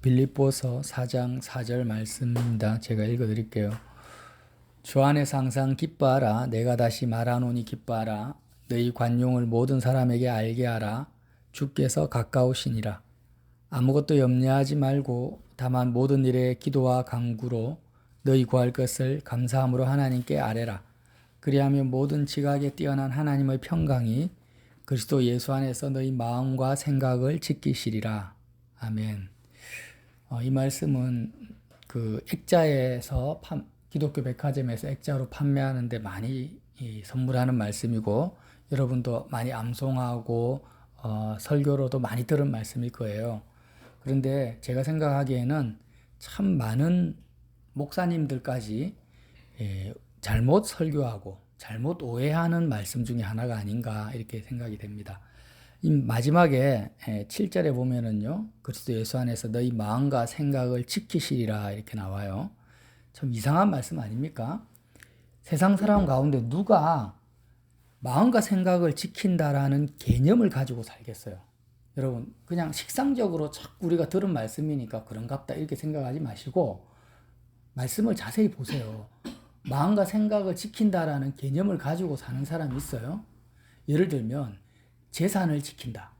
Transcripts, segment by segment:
빌립보서 4장 4절 말씀입니다. 제가 읽어드릴게요. 주 안에서 항상 기뻐하라. 내가 다시 말하노니 기뻐하라. 너희 관용을 모든 사람에게 알게 하라. 주께서 가까우시니라. 아무것도 염려하지 말고 다만 모든 일에 기도와 간구로 너희 구할 것을 감사함으로 하나님께 아뢰라. 그리하면 모든 지각에 뛰어난 하나님의 평강이 그리스도 예수 안에서 너희 마음과 생각을 지키시리라. 아멘. 이 말씀은 그 액자에서 기독교 백화점에서 액자로 판매하는데 많이 선물하는 말씀이고, 여러분도 많이 암송하고 설교로도 많이 들은 말씀일 거예요. 그런데 제가 생각하기에는 참 많은 목사님들까지 잘못 설교하고 잘못 오해하는 말씀 중에 하나가 아닌가 이렇게 생각이 됩니다. 이 마지막에 7절에 보면은요, 그리스도 예수 안에서 너희 마음과 생각을 지키시리라 이렇게 나와요. 참 이상한 말씀 아닙니까? 세상 사람 가운데 누가 마음과 생각을 지킨다라는 개념을 가지고 살겠어요? 여러분, 그냥 식상적으로 자꾸 우리가 들은 말씀이니까 그런갑다 이렇게 생각하지 마시고 말씀을 자세히 보세요. 마음과 생각을 지킨다라는 개념을 가지고 사는 사람이 있어요. 예를 들면 재산을 지킨다,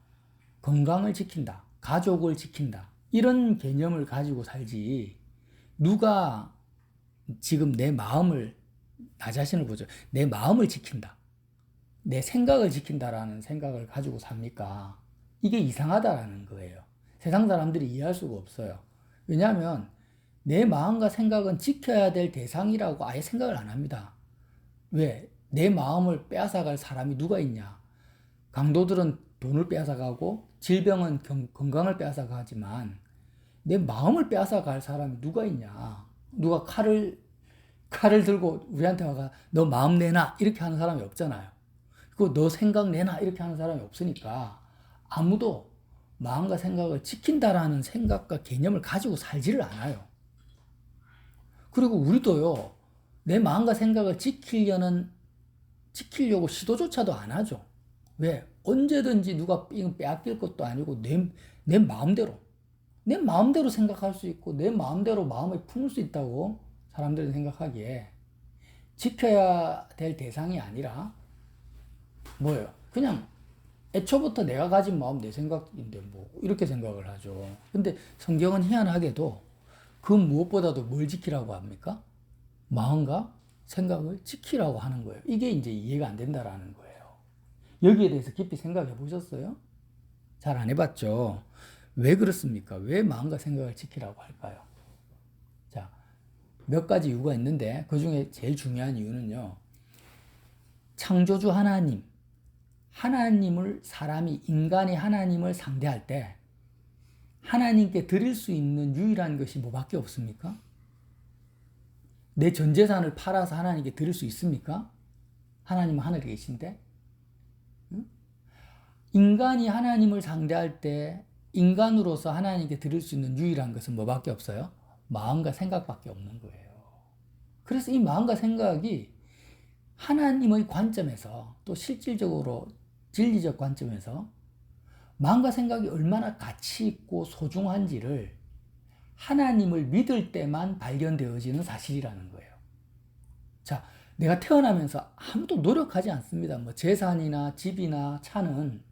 건강을 지킨다, 가족을 지킨다, 이런 개념을 가지고 살지, 누가 지금 나 자신을 보죠. 내 마음을 지킨다, 내 생각을 지킨다라는 생각을 가지고 삽니까? 이게 이상하다라는 거예요. 세상 사람들이 이해할 수가 없어요. 왜냐하면 내 마음과 생각은 지켜야 될 대상이라고 아예 생각을 안 합니다. 왜? 내 마음을 빼앗아갈 사람이 누가 있냐? 강도들은 돈을 빼앗아가고 질병은 건강을 빼앗아가지만 내 마음을 빼앗아갈 사람이 누가 있냐? 누가 칼을 들고 우리한테 와가 너 마음 내놔 이렇게 하는 사람이 없잖아요. 그리고 너 생각 내놔 이렇게 하는 사람이 없으니까 아무도 마음과 생각을 지킨다라는 생각과 개념을 가지고 살지를 않아요. 그리고 우리도요, 내 마음과 생각을 지키려고 시도조차도 안 하죠. 왜? 언제든지 누가 빼앗길 것도 아니고 내 마음대로 생각할 수 있고 내 마음대로 마음을 품을 수 있다고 사람들은 생각하기에 지켜야 될 대상이 아니라 뭐예요? 그냥 애초부터 내가 가진 마음 내 생각인데 뭐 이렇게 생각을 하죠. 근데 성경은 희한하게도 그 무엇보다도 뭘 지키라고 합니까? 마음과 생각을 지키라고 하는 거예요. 이게 이제 이해가 안 된다라는 거예요. 여기에 대해서 깊이 생각해 보셨어요? 잘 안 해봤죠? 왜 그렇습니까? 왜 마음과 생각을 지키라고 할까요? 자, 몇 가지 이유가 있는데 그 중에 제일 중요한 이유는요, 창조주 인간이 하나님을 상대할 때 하나님께 드릴 수 있는 유일한 것이 뭐밖에 없습니까? 내 전 재산을 팔아서 하나님께 드릴 수 있습니까? 하나님은 하늘에 계신데? 인간이 하나님을 상대할 때 인간으로서 하나님께 드릴 수 있는 유일한 것은 뭐밖에 없어요? 마음과 생각밖에 없는 거예요. 그래서 이 마음과 생각이 하나님의 관점에서 또 실질적으로 진리적 관점에서 마음과 생각이 얼마나 가치 있고 소중한지를 하나님을 믿을 때만 발견되어지는 사실이라는 거예요. 자, 내가 태어나면서 아무도 노력하지 않습니다. 뭐 재산이나 집이나 차는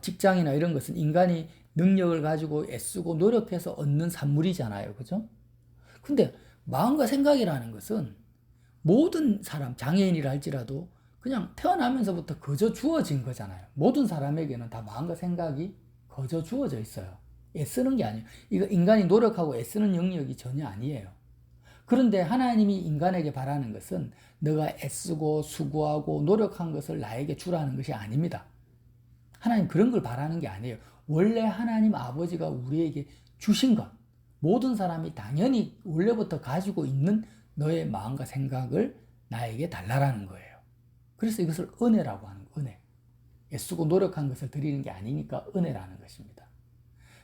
직장이나 이런 것은 인간이 능력을 가지고 애쓰고 노력해서 얻는 산물이잖아요. 그죠? 근데 마음과 생각이라는 것은 모든 사람, 장애인이라 할지라도 그냥 태어나면서부터 거저 주어진 거잖아요. 모든 사람에게는 다 마음과 생각이 거저 주어져 있어요. 애쓰는 게 아니에요. 이거 인간이 노력하고 애쓰는 영역이 전혀 아니에요. 그런데 하나님이 인간에게 바라는 것은 너가 애쓰고 수고하고 노력한 것을 나에게 주라는 것이 아닙니다. 하나님 그런 걸 바라는 게 아니에요. 원래 하나님 아버지가 우리에게 주신 것, 모든 사람이 당연히 원래부터 가지고 있는 너의 마음과 생각을 나에게 달라라는 거예요. 그래서 이것을 은혜라고 하는 거예요. 은혜. 애쓰고 노력한 것을 드리는 게 아니니까 은혜라는 것입니다.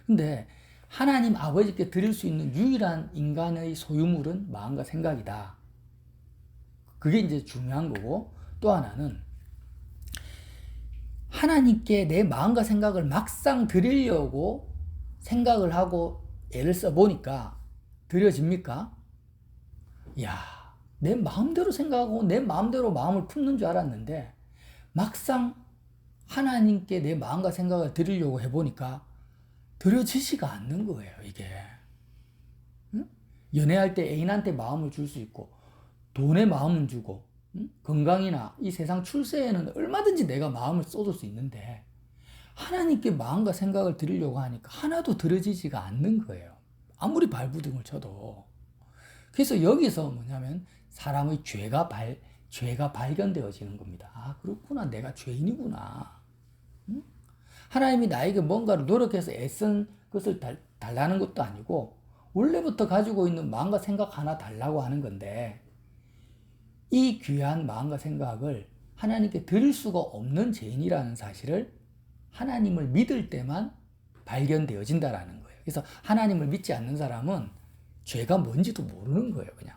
근데 하나님 아버지께 드릴 수 있는 유일한 인간의 소유물은 마음과 생각이다. 그게 이제 중요한 거고, 또 하나는 하나님께 내 마음과 생각을 막상 드리려고 생각을 하고 애를 써보니까 드려집니까? 야, 내 마음대로 생각하고 내 마음대로 마음을 품는 줄 알았는데 막상 하나님께 내 마음과 생각을 드리려고 해보니까 드려지지가 않는 거예요, 이게. 응? 연애할 때 애인한테 마음을 줄 수 있고 돈에 마음을 주고 건강이나 이 세상 출세에는 얼마든지 내가 마음을 쏟을 수 있는데 하나님께 마음과 생각을 드리려고 하니까 하나도 드려지지가 않는 거예요. 아무리 발부둥을 쳐도. 그래서 여기서 뭐냐면 사람의 죄가 발견되어지는 겁니다. 아, 그렇구나. 내가 죄인이구나. 응? 하나님이 나에게 뭔가를 노력해서 애쓴 것을 달라는 것도 아니고 원래부터 가지고 있는 마음과 생각 하나 달라고 하는 건데 이 귀한 마음과 생각을 하나님께 드릴 수가 없는 죄인이라는 사실을 하나님을 믿을 때만 발견되어진다라는 거예요. 그래서 하나님을 믿지 않는 사람은 죄가 뭔지도 모르는 거예요, 그냥.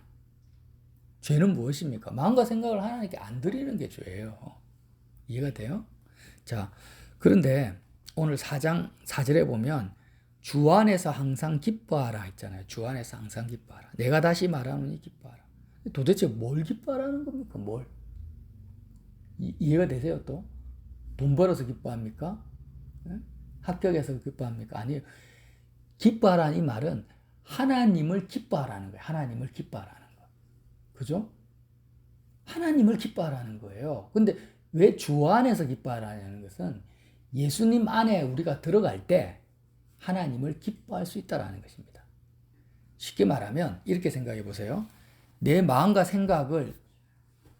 죄는 무엇입니까? 마음과 생각을 하나님께 안 드리는 게 죄예요. 이해가 돼요? 자, 그런데 오늘 4장 4절에 보면 주 안에서 항상 기뻐하라 했잖아요. 주 안에서 항상 기뻐하라. 내가 다시 말하노니 기뻐하라. 도대체 뭘 기뻐하라는 겁니까? 뭘? 이해가 되세요, 또? 돈 벌어서 기뻐합니까? 네? 합격해서 기뻐합니까? 아니에요. 기뻐하라는 이 말은 하나님을 기뻐하라는 거예요. 하나님을 기뻐하라는 거. 그죠? 하나님을 기뻐하라는 거예요. 근데 왜 주 안에서 기뻐하라는 것은 예수님 안에 우리가 들어갈 때 하나님을 기뻐할 수 있다는 것입니다. 쉽게 말하면 이렇게 생각해 보세요. 내 마음과 생각을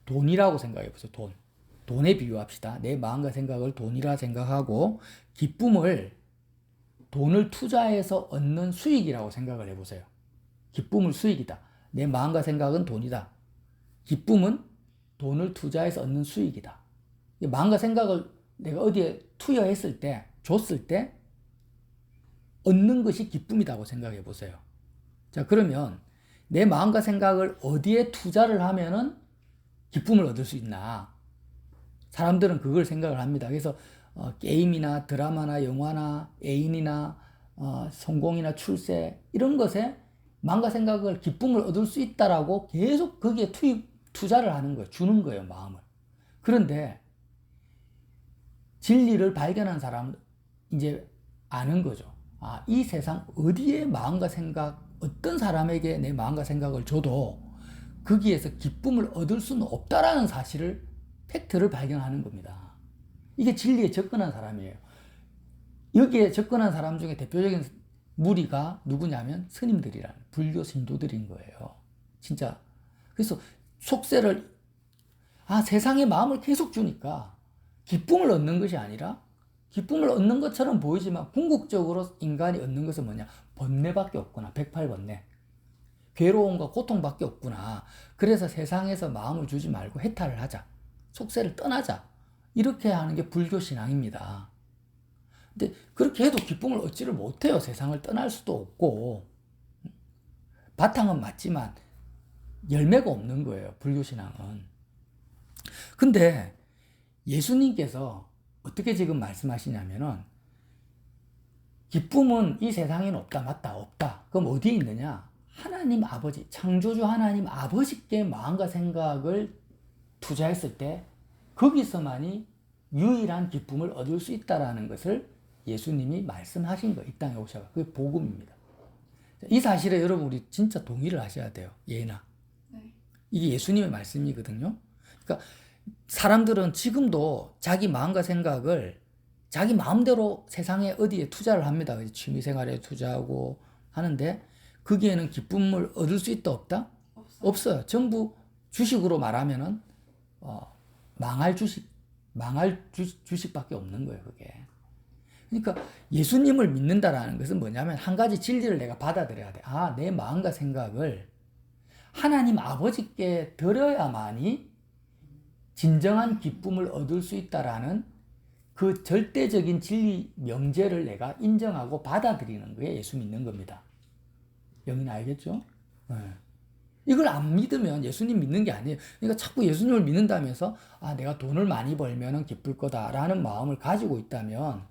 돈이라고 생각해 보세요. 돈에 비유합시다. 내 마음과 생각을 돈이라 생각하고 기쁨을 돈을 투자해서 얻는 수익이라고 생각을 해보세요. 기쁨을 수익이다. 내 마음과 생각은 돈이다. 기쁨은 돈을 투자해서 얻는 수익이다. 마음과 생각을 내가 어디에 투여했을 때, 줬을 때 얻는 것이 기쁨이라고 생각해 보세요. 자, 그러면 내 마음과 생각을 어디에 투자를 하면은 기쁨을 얻을 수 있나? 사람들은 그걸 생각을 합니다. 그래서 게임이나 드라마나 영화나 애인이나 성공이나 출세 이런 것에 마음과 생각을 기쁨을 얻을 수 있다라고 계속 거기에 투자를 하는 거예요. 주는 거예요, 마음을. 그런데 진리를 발견한 사람은 이제 아는 거죠. 아, 이 세상 어디에 마음과 생각, 어떤 사람에게 내 마음과 생각을 줘도 거기에서 기쁨을 얻을 수는 없다라는 사실을, 팩트를 발견하는 겁니다. 이게 진리에 접근한 사람이에요. 여기에 접근한 사람 중에 대표적인 무리가 누구냐면 스님들이라는 불교 신도들인 거예요. 진짜. 그래서 속세를, 세상에 마음을 계속 주니까 기쁨을 얻는 것이 아니라 기쁨을 얻는 것처럼 보이지만 궁극적으로 인간이 얻는 것은 뭐냐? 번뇌밖에 없구나. 108번뇌. 괴로움과 고통밖에 없구나. 그래서 세상에서 마음을 주지 말고 해탈을 하자. 속세를 떠나자. 이렇게 하는 게 불교 신앙입니다. 근데 그렇게 해도 기쁨을 얻지를 못해요. 세상을 떠날 수도 없고. 바탕은 맞지만 열매가 없는 거예요. 불교 신앙은. 근데 예수님께서 어떻게 지금 말씀하시냐면은 기쁨은 이 세상에는 없다. 맞다. 없다. 그럼 어디에 있느냐? 하나님 아버지, 창조주 하나님 아버지께 마음과 생각을 투자했을 때 거기서만이 유일한 기쁨을 얻을 수 있다라는 것을 예수님이 말씀하신 거예요. 이 땅에 오셔서. 그게 복음입니다. 이 사실에 여러분 우리 진짜 동의를 하셔야 돼요. 예나. 네. 이게 예수님의 말씀이거든요. 그러니까 사람들은 지금도 자기 마음과 생각을 자기 마음대로 세상에 어디에 투자를 합니다. 취미생활에 투자하고 하는데 거기에는 기쁨을 얻을 수 있다 없다? 없어요. 전부 주식으로 말하면은 망할 주식밖에 없는 거예요, 그게. 그러니까 예수님을 믿는다라는 것은 뭐냐면 한 가지 진리를 내가 받아들여야 돼. 내 마음과 생각을 하나님 아버지께 드려야만이 진정한 기쁨을 얻을 수 있다라는 그 절대적인 진리 명제를 내가 인정하고 받아들이는 게 예수 믿는 겁니다. 여기는 알겠죠? 네. 이걸 안 믿으면 예수님 믿는 게 아니에요. 그러니까 자꾸 예수님을 믿는다면서 내가 돈을 많이 벌면 기쁠 거다라는 마음을 가지고 있다면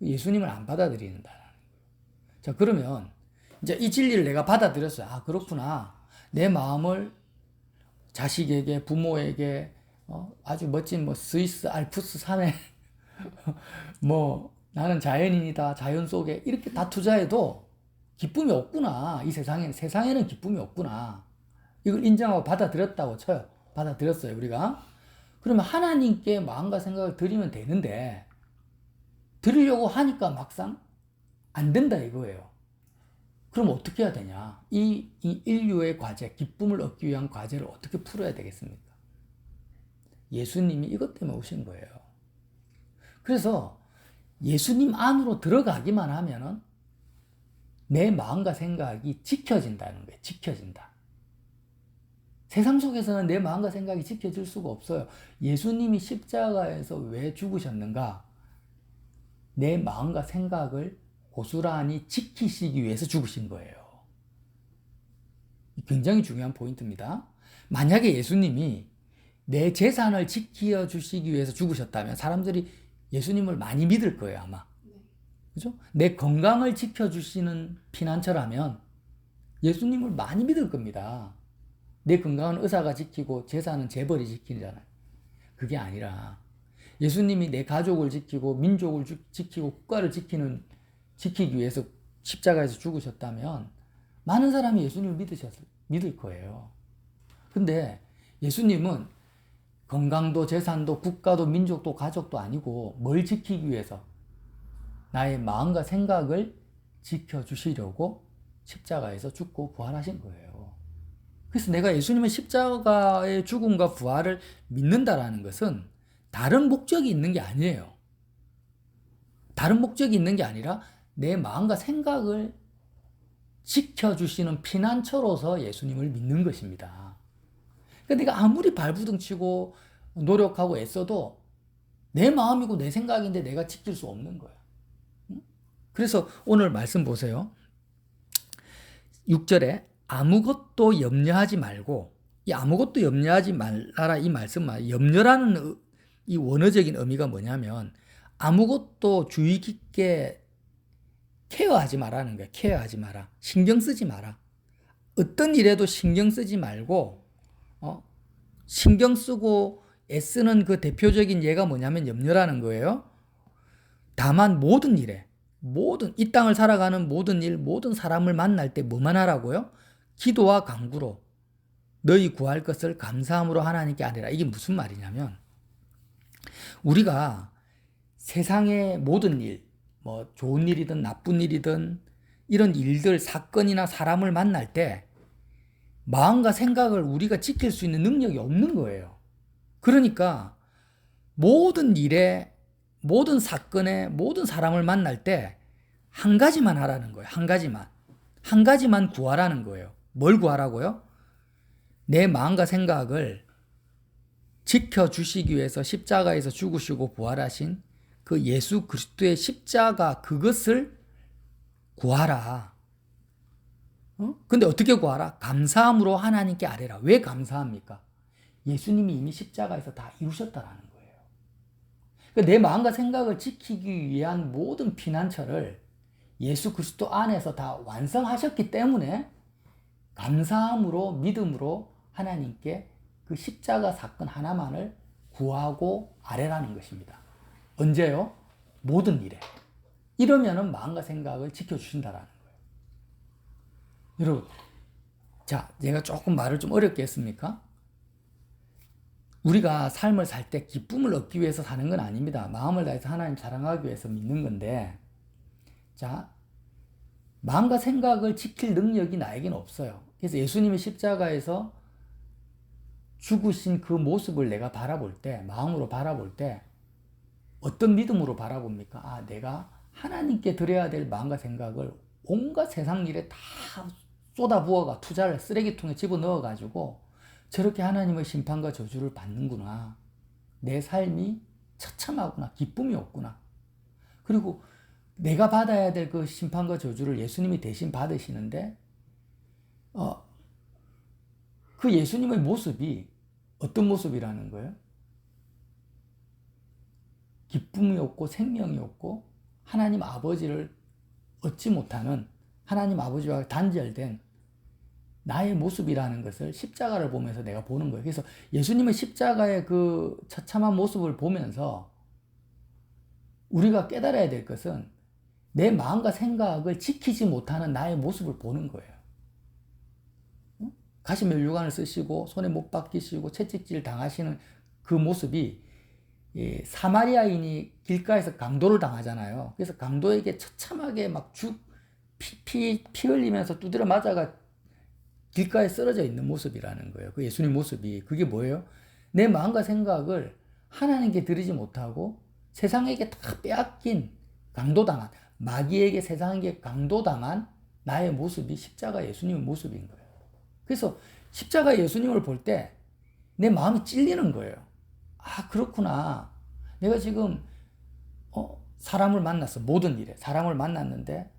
예수님을 안 받아들이는다라는 거예요. 자, 그러면 이제 이 진리를 내가 받아들였어요. 아, 그렇구나. 내 마음을 자식에게, 부모에게, 아주 멋진 뭐 스위스 알프스 산에 뭐 나는 자연인이다. 자연 속에 이렇게 다 투자해도 기쁨이 없구나. 이 세상에는 기쁨이 없구나. 이걸 인정하고 받아들였다고 쳐요. 받아들였어요, 우리가. 그러면 하나님께 마음과 생각을 드리면 되는데, 드리려고 하니까 막상 안 된다 이거예요. 그럼 어떻게 해야 되냐? 이 인류의 과제, 기쁨을 얻기 위한 과제를 어떻게 풀어야 되겠습니까? 예수님이 이것 때문에 오신 거예요. 그래서 예수님 안으로 들어가기만 하면은 내 마음과 생각이 지켜진다는 거예요. 지켜진다. 세상 속에서는 내 마음과 생각이 지켜질 수가 없어요. 예수님이 십자가에서 왜 죽으셨는가? 내 마음과 생각을 고스란히 지키시기 위해서 죽으신 거예요. 굉장히 중요한 포인트입니다. 만약에 예수님이 내 재산을 지켜주시기 위해서 죽으셨다면 사람들이 예수님을 많이 믿을 거예요, 아마. 그죠? 내 건강을 지켜주시는 피난처라면 예수님을 많이 믿을 겁니다. 내 건강은 의사가 지키고 재산은 재벌이 지키잖아요. 그게 아니라 예수님이 내 가족을 지키고 민족을 지키고 국가를 지키기 위해서 십자가에서 죽으셨다면 많은 사람이 예수님을 믿을 거예요. 근데 예수님은 건강도 재산도 국가도 민족도 가족도 아니고 뭘 지키기 위해서? 나의 마음과 생각을 지켜주시려고 십자가에서 죽고 부활하신 거예요. 그래서 내가 예수님의 십자가의 죽음과 부활을 믿는다라는 것은 다른 목적이 있는 게 아니에요. 다른 목적이 있는 게 아니라 내 마음과 생각을 지켜주시는 피난처로서 예수님을 믿는 것입니다. 그러니까 내가 아무리 발부둥치고 노력하고 애써도 내 마음이고 내 생각인데 내가 지킬 수 없는 거야. 그래서 오늘 말씀 보세요. 6절에 아무것도 염려하지 말고, 이 아무것도 염려하지 말라라 이 말씀만, 염려라는 이 원어적인 의미가 뭐냐면 아무것도 주의 깊게 케어하지 말라는 거야. 케어하지 마라. 신경 쓰지 마라. 어떤 일에도 신경 쓰지 말고, 신경 쓰고 애쓰는 그 대표적인 예가 뭐냐면 염려라는 거예요. 다만 모든 일에, 이 땅을 살아가는 모든 일, 모든 사람을 만날 때 뭐만 하라고요? 기도와 간구로 너희 구할 것을 감사함으로 하나님께 아뢰라. 이게 무슨 말이냐면 우리가 세상의 모든 일, 뭐 좋은 일이든 나쁜 일이든 이런 일들, 사건이나 사람을 만날 때 마음과 생각을 우리가 지킬 수 있는 능력이 없는 거예요. 그러니까 모든 일에, 모든 사건에, 모든 사람을 만날 때 한 가지만 하라는 거예요. 한 가지만. 한 가지만 구하라는 거예요. 뭘 구하라고요? 내 마음과 생각을 지켜주시기 위해서 십자가에서 죽으시고 부활하신 그 예수 그리스도의 십자가, 그것을 구하라. 근데 어떻게 구하라? 감사함으로 하나님께 아뢰라. 왜 감사합니까? 예수님이 이미 십자가에서 다 이루셨다라는 거예요. 그러니까 내 마음과 생각을 지키기 위한 모든 피난처를 예수 그리스도 안에서 다 완성하셨기 때문에 감사함으로, 믿음으로 하나님께 그 십자가 사건 하나만을 구하고 아뢰라는 것입니다. 언제요? 모든 일에. 이러면은 마음과 생각을 지켜주신다라는 거예요. 여러분, 자, 제가 조금 말을 좀 어렵게 했습니까? 우리가 삶을 살 때 기쁨을 얻기 위해서 사는 건 아닙니다. 마음을 다해서 하나님 자랑하기 위해서 믿는 건데, 자, 마음과 생각을 지킬 능력이 나에게는 없어요. 그래서 예수님이 십자가에서 죽으신 그 모습을 내가 바라볼 때, 마음으로 바라볼 때 어떤 믿음으로 바라봅니까? 아, 내가 하나님께 드려야 될 마음과 생각을 온갖 세상 일에 다 쏟아부어가 투자를 쓰레기통에 집어넣어가지고 저렇게 하나님의 심판과 저주를 받는구나. 내 삶이 처참하구나. 기쁨이 없구나. 그리고 내가 받아야 될 그 심판과 저주를 예수님이 대신 받으시는데 그 예수님의 모습이 어떤 모습이라는 거예요? 기쁨이 없고 생명이 없고 하나님 아버지를 얻지 못하는 하나님 아버지와 단절된 나의 모습이라는 것을 십자가를 보면서 내가 보는 거예요. 그래서 예수님의 십자가의 그 처참한 모습을 보면서 우리가 깨달아야 될 것은 내 마음과 생각을 지키지 못하는 나의 모습을 보는 거예요. 가시면류관을 쓰시고 손에 못 박히시고 채찍질 당하시는 그 모습이 사마리아인이 길가에서 강도를 당하잖아요. 그래서 강도에게 처참하게 막 피 흘리면서 두드려 맞아가 길가에 쓰러져 있는 모습이라는 거예요. 그 예수님 모습이. 그게 뭐예요? 내 마음과 생각을 하나님께 드리지 못하고 세상에게 다 빼앗긴 강도당한, 마귀에게 세상에게 강도당한 나의 모습이 십자가 예수님의 모습인 거예요. 그래서 십자가 예수님을 볼 때 내 마음이 찔리는 거예요. 아, 그렇구나. 내가 지금 사람을 만났어. 모든 일에 사람을 만났는데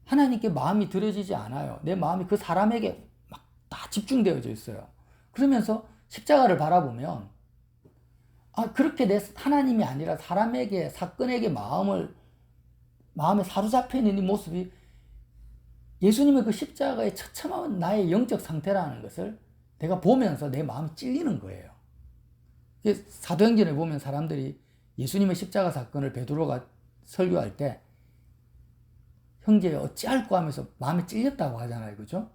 하나님께 마음이 들여지지 않아요. 내 마음이 그 사람에게 막 다 집중되어져 있어요. 그러면서 십자가를 바라보면 그렇게 내 하나님이 아니라 사람에게, 사건에게 마음에 사로잡혀 있는 이 모습이 예수님의 그 십자가의 처참한 나의 영적 상태라는 것을 내가 보면서 내 마음이 찔리는 거예요. 사도행전에 보면 사람들이 예수님의 십자가 사건을 베드로가 설교할 때 형제 어찌할꼬 하면서 마음에 찔렸다고 하잖아요. 그죠?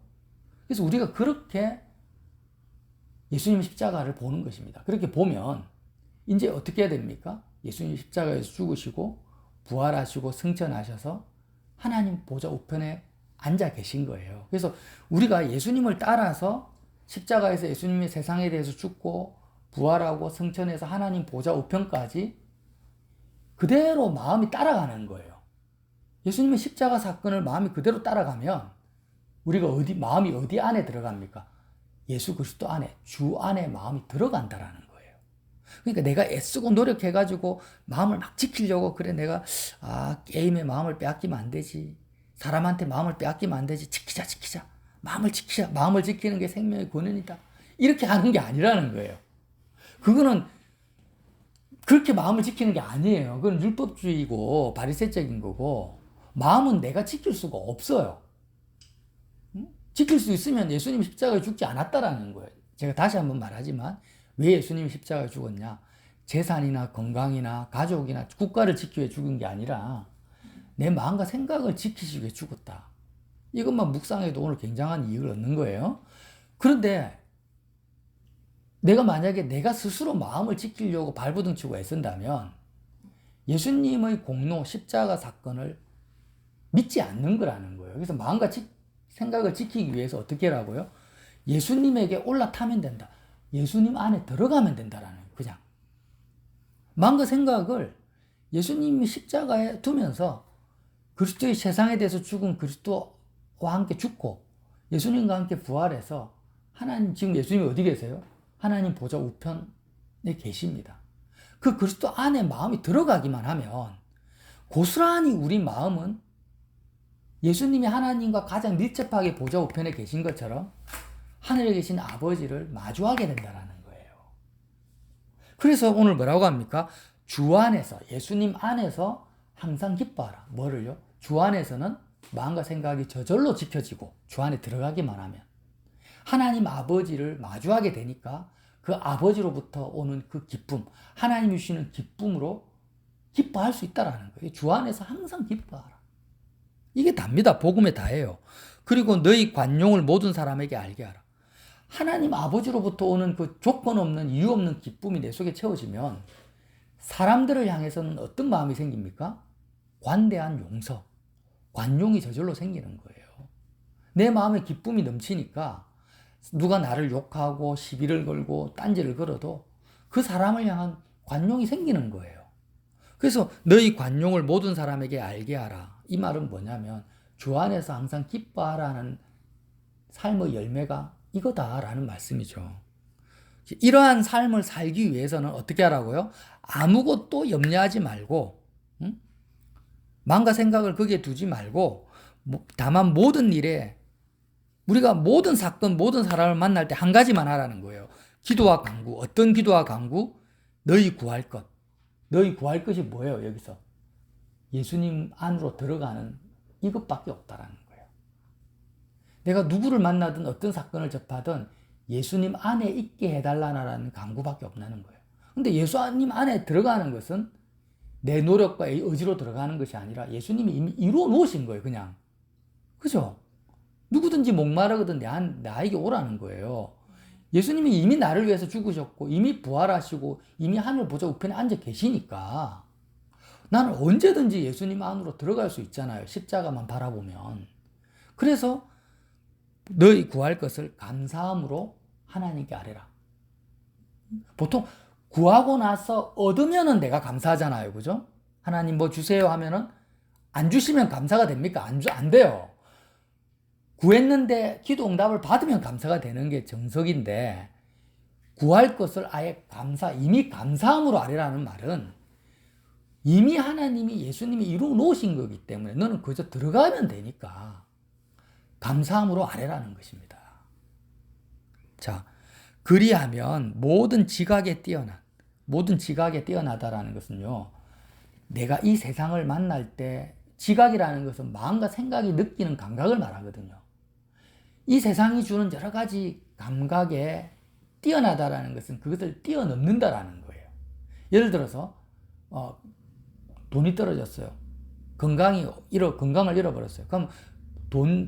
그래서 우리가 그렇게 예수님의 십자가를 보는 것입니다. 그렇게 보면 이제 어떻게 해야 됩니까? 예수님 십자가에서 죽으시고 부활하시고 승천하셔서 하나님 보좌 우편에 앉아 계신 거예요. 그래서 우리가 예수님을 따라서 십자가에서 예수님의 세상에 대해서 죽고 부활하고 승천해서 하나님 보좌 우편까지 그대로 마음이 따라가는 거예요. 예수님의 십자가 사건을 마음이 그대로 따라가면 우리가 마음이 어디 안에 들어갑니까? 예수 그리스도 안에, 주 안에 마음이 들어간다라는 거예요. 그러니까 내가 애쓰고 노력해가지고 마음을 막 지키려고, 그래 내가 게임에 마음을 빼앗기면 안 되지, 사람한테 마음을 빼앗기면 안 되지, 지키자, 마음을 지키자, 마음을 지키는 게 생명의 권한이다, 이렇게 하는 게 아니라는 거예요. 그거는 그렇게 마음을 지키는 게 아니에요. 그건 율법주의고 바리새적인 거고, 마음은 내가 지킬 수가 없어요. 지킬 수 있으면 예수님이 십자가에 죽지 않았다라는 거예요. 제가 다시 한번 말하지만 왜 예수님이 십자가에 죽었냐? 재산이나 건강이나 가족이나 국가를 지키기 위해 죽은 게 아니라 내 마음과 생각을 지키기 위해 죽었다. 이것만 묵상해도 오늘 굉장한 이익을 얻는 거예요. 그런데 만약에 내가 스스로 마음을 지키려고 발버둥치고 애쓴다면 예수님의 공로 십자가 사건을 믿지 않는 거라는 거예요. 그래서 마음과 생각을 지키기 위해서 어떻게 하라고요? 예수님에게 올라타면 된다. 예수님 안에 들어가면 된다라는 거예요. 그냥 마음과 생각을 예수님이 십자가에 두면서 그리스도의 세상에 대해서 죽은 그리스도와 함께 죽고 예수님과 함께 부활해서 하나님, 지금 예수님이 어디 계세요? 하나님 보좌 우편에 계십니다. 그 그리스도 안에 마음이 들어가기만 하면 고스란히 우리 마음은 예수님이 하나님과 가장 밀접하게 보좌 우편에 계신 것처럼 하늘에 계신 아버지를 마주하게 된다는 거예요. 그래서 오늘 뭐라고 합니까? 주 안에서, 예수님 안에서 항상 기뻐하라. 뭐를요? 주 안에서는 마음과 생각이 저절로 지켜지고 주 안에 들어가기만 하면 하나님 아버지를 마주하게 되니까 그 아버지로부터 오는 그 기쁨, 하나님이 주시는 기쁨으로 기뻐할 수 있다는 거예요. 주 안에서 항상 기뻐하라. 이게 답니다. 복음의 다예요. 그리고 너희 관용을 모든 사람에게 알게 하라. 하나님 아버지로부터 오는 그 조건 없는, 이유 없는 기쁨이 내 속에 채워지면 사람들을 향해서는 어떤 마음이 생깁니까? 관대한 용서, 관용이 저절로 생기는 거예요. 내 마음에 기쁨이 넘치니까 누가 나를 욕하고 시비를 걸고 딴지를 걸어도 그 사람을 향한 관용이 생기는 거예요. 그래서 너희 관용을 모든 사람에게 알게 하라. 이 말은 뭐냐면 주 안에서 항상 기뻐하라는 삶의 열매가 이거다라는 말씀이죠. 이러한 삶을 살기 위해서는 어떻게 하라고요? 아무것도 염려하지 말고, 마음과 생각을 거기에 두지 말고, 다만 모든 일에 우리가 모든 사건, 모든 사람을 만날 때 한 가지만 하라는 거예요. 기도와 간구. 어떤 기도와 간구? 너희 구할 것. 너희 구할 것이 뭐예요, 여기서? 예수님 안으로 들어가는 이것밖에 없다라는 거예요. 내가 누구를 만나든 어떤 사건을 접하든 예수님 안에 있게 해달라는 강구밖에 없다는 거예요. 근데 예수님 안에 들어가는 것은 내 노력과 의지로 들어가는 것이 아니라 예수님이 이미 이루어 놓으신 거예요, 그냥. 그죠? 누구든지 목마르거든 나에게 오라는 거예요. 예수님이 이미 나를 위해서 죽으셨고, 이미 부활하시고, 이미 하늘 보좌 우편에 앉아 계시니까, 나는 언제든지 예수님 안으로 들어갈 수 있잖아요. 십자가만 바라보면. 그래서 너희 구할 것을 감사함으로 하나님께 아뢰라. 보통 구하고 나서 얻으면은 내가 감사하잖아요. 그죠? 하나님 뭐 주세요 하면은 안 주시면 감사가 됩니까? 안 돼요. 구했는데 기도 응답을 받으면 감사가 되는 게 정석인데, 구할 것을 아예 이미 감사함으로 아뢰라는 말은 이미 하나님이 예수님이 이루어 놓으신 거기 때문에 너는 그저 들어가면 되니까 감사함으로 아뢰라는 것입니다. 자, 그리하면 모든 지각에 뛰어나다라는 것은요, 내가 이 세상을 만날 때 지각이라는 것은 마음과 생각이 느끼는 감각을 말하거든요. 이 세상이 주는 여러 가지 감각에 뛰어나다라는 것은 그것을 뛰어넘는다라는 거예요. 예를 들어서 돈이 떨어졌어요. 건강을 잃어버렸어요. 그럼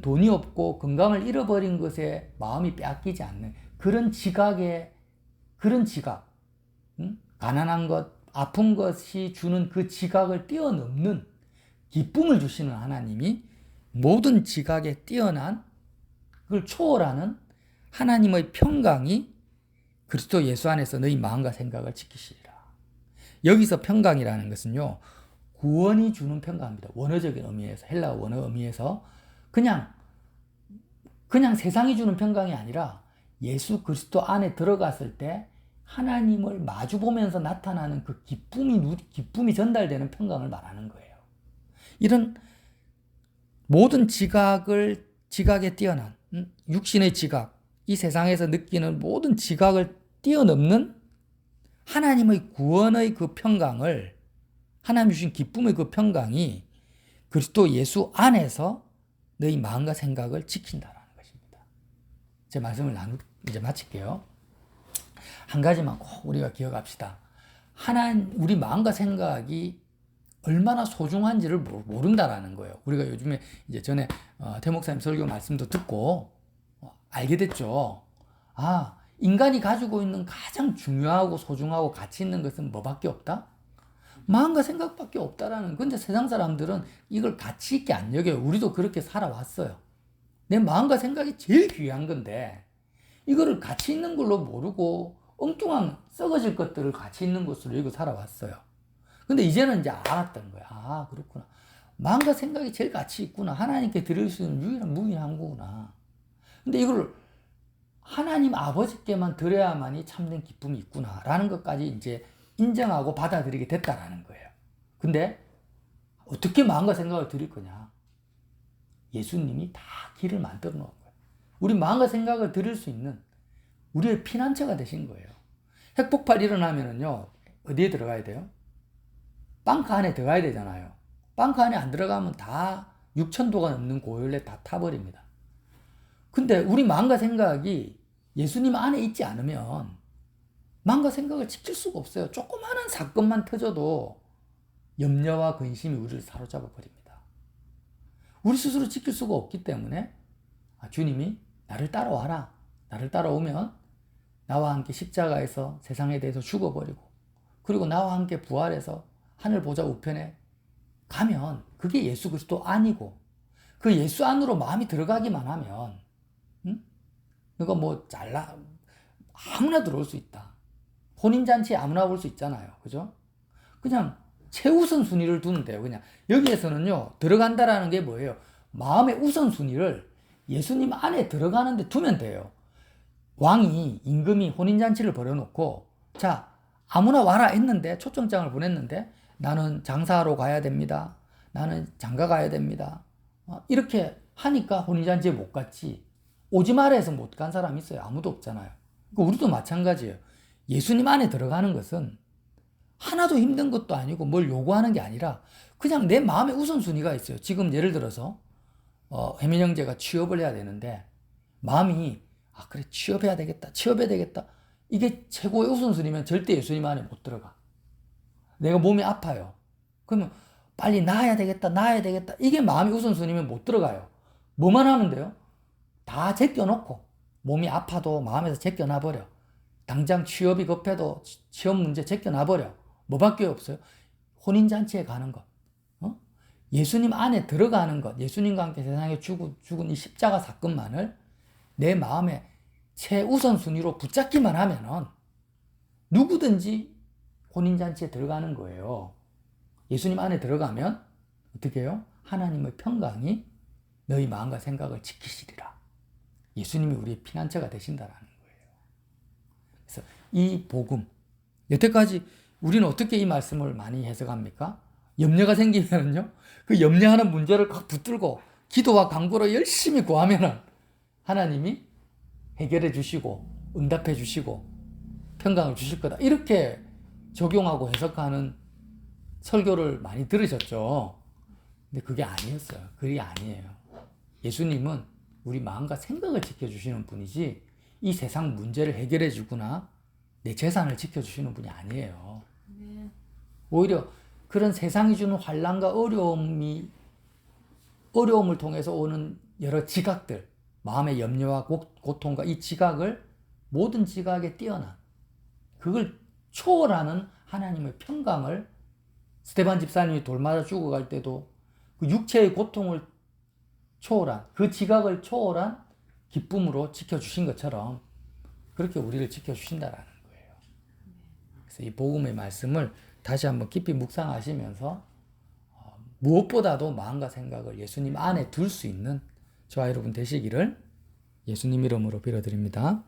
돈이 없고 건강을 잃어버린 것에 마음이 빼앗기지 않는 그런 지각, 가난한 것, 아픈 것이 주는 그 지각을 뛰어넘는 기쁨을 주시는 하나님이 모든 지각에 뛰어난 그걸 초월하는 하나님의 평강이 그리스도 예수 안에서 너희 마음과 생각을 지키시리라. 여기서 평강이라는 것은요, 구원이 주는 평강입니다. 원어적인 의미에서, 헬라어 원어 의미에서 그냥 세상이 주는 평강이 아니라 예수 그리스도 안에 들어갔을 때 하나님을 마주보면서 나타나는 그 기쁨이 전달되는 평강을 말하는 거예요. 이런 모든 지각에 뛰어난 육신의 지각, 이 세상에서 느끼는 모든 지각을 뛰어넘는 하나님의 구원의 그 평강을, 하나님 주신 기쁨의 그 평강이 그리스도 예수 안에서 너희 마음과 생각을 지킨다라는 것입니다. 제 말씀을 이제 마칠게요. 한 가지만 꼭 우리가 기억합시다. 우리 마음과 생각이 얼마나 소중한지를 모른다라는 거예요. 우리가 요즘에 이제 전에 대목사님 설교 말씀도 듣고 알게 됐죠. 인간이 가지고 있는 가장 중요하고 소중하고 가치 있는 것은 뭐밖에 없다? 마음과 생각밖에 없다라는. 근데 세상 사람들은 이걸 가치 있게 안 여겨요. 우리도 그렇게 살아왔어요. 내 마음과 생각이 제일 귀한 건데 이거를 가치 있는 걸로 모르고 엉뚱한 썩어질 것들을 가치 있는 것으로 여기고 살아왔어요. 근데 이제는 이제 알았던 거야. 그렇구나. 마음과 생각이 제일 가치 있구나. 하나님께 드릴 수 있는 유일한 무기한 거구나. 근데 이걸 하나님 아버지께만 드려야만이 참된 기쁨이 있구나 라는 것까지 이제 인정하고 받아들이게 됐다라는 거예요. 근데 어떻게 마음과 생각을 드릴 거냐? 예수님이 다 길을 만들어 놓은 거예요. 우리 마음과 생각을 드릴 수 있는 우리의 피난처가 되신 거예요. 핵폭발 일어나면은요, 어디에 들어가야 돼요? 빵카 안에 들어가야 되잖아요. 빵카 안에 안 들어가면 다 6,000도가 넘는 고열에 다 타버립니다. 근데 우리 마음과 생각이 예수님 안에 있지 않으면 마음과 생각을 지킬 수가 없어요. 조그마한 사건만 터져도 염려와 근심이 우리를 사로잡아 버립니다. 우리 스스로 지킬 수가 없기 때문에 주님이 나를 따라와라. 나를 따라오면 나와 함께 십자가에서 세상에 대해서 죽어버리고 그리고 나와 함께 부활해서 하늘 보좌 우편에 가면 그게 예수 그리스도 안이고 그 예수 안으로 마음이 들어가기만 하면 너가 아무나 들어올 수 있다. 혼인잔치에 아무나 올 수 있잖아요. 그죠? 그냥 최우선 순위를 두면 돼요. 그냥 여기에서는요, 들어간다라는 게 뭐예요? 마음의 우선순위를 예수님 안에 들어가는데 두면 돼요. 임금이 혼인잔치를 벌여놓고, 자, 아무나 와라 했는데, 초청장을 보냈는데, 나는 장사하러 가야 됩니다. 나는 장가 가야 됩니다. 이렇게 하니까 혼인잔치에 못 갔지. 오지 마라 해서 못 간 사람이 있어요? 아무도 없잖아요. 우리도 마찬가지예요. 예수님 안에 들어가는 것은 하나도 힘든 것도 아니고 뭘 요구하는 게 아니라 그냥 내 마음의 우선순위가 있어요. 지금 예를 들어서 혜민 형제가 취업을 해야 되는데 마음이 그래 취업해야 되겠다. 취업해야 되겠다. 이게 최고의 우선순위면 절대 예수님 안에 못 들어가. 내가 몸이 아파요. 그러면 빨리 나아야 되겠다. 나아야 되겠다. 이게 마음이 우선순위면 못 들어가요. 뭐만 하면 돼요? 다 제껴놓고 몸이 아파도 마음에서 제껴놔버려. 당장 취업이 급해도 취업 문제 제껴놔버려. 뭐밖에 없어요? 혼인잔치에 가는 것. 예수님 안에 들어가는 것. 예수님과 함께 세상에 죽은 이 십자가 사건만을 내 마음에 최우선순위로 붙잡기만 하면은 누구든지 혼인잔치에 들어가는 거예요. 예수님 안에 들어가면 어떻게 해요? 하나님의 평강이 너희 마음과 생각을 지키시리라. 예수님이 우리의 피난처가 되신다라는 거예요. 그래서 이 복음, 여태까지 우리는 어떻게 이 말씀을 많이 해석합니까? 염려가 생기면요, 그 염려하는 문제를 꽉 붙들고 기도와 간구로 열심히 구하면은 하나님이 해결해 주시고 응답해 주시고 평강을 주실 거다. 이렇게 적용하고 해석하는 설교를 많이 들으셨죠. 근데 그게 아니었어요. 그게 아니에요. 예수님은 우리 마음과 생각을 지켜주시는 분이지 이 세상 문제를 해결해 주거나 내 재산을 지켜주시는 분이 아니에요. 오히려 그런 세상이 주는 환난과 어려움을 통해서 오는 여러 지각들, 마음의 염려와 고통과 이 지각을 모든 지각에 뛰어난 그걸 초월하는 하나님의 평강을 스데반 집사님이 돌 맞아 죽어갈 때도 그 육체의 고통을 초월한 그 지각을 초월한 기쁨으로 지켜주신 것처럼 그렇게 우리를 지켜주신다라는 거예요. 그래서 이 복음의 말씀을 다시 한번 깊이 묵상하시면서 무엇보다도 마음과 생각을 예수님 안에 둘 수 있는 저와 여러분 되시기를 예수님 이름으로 빌어드립니다.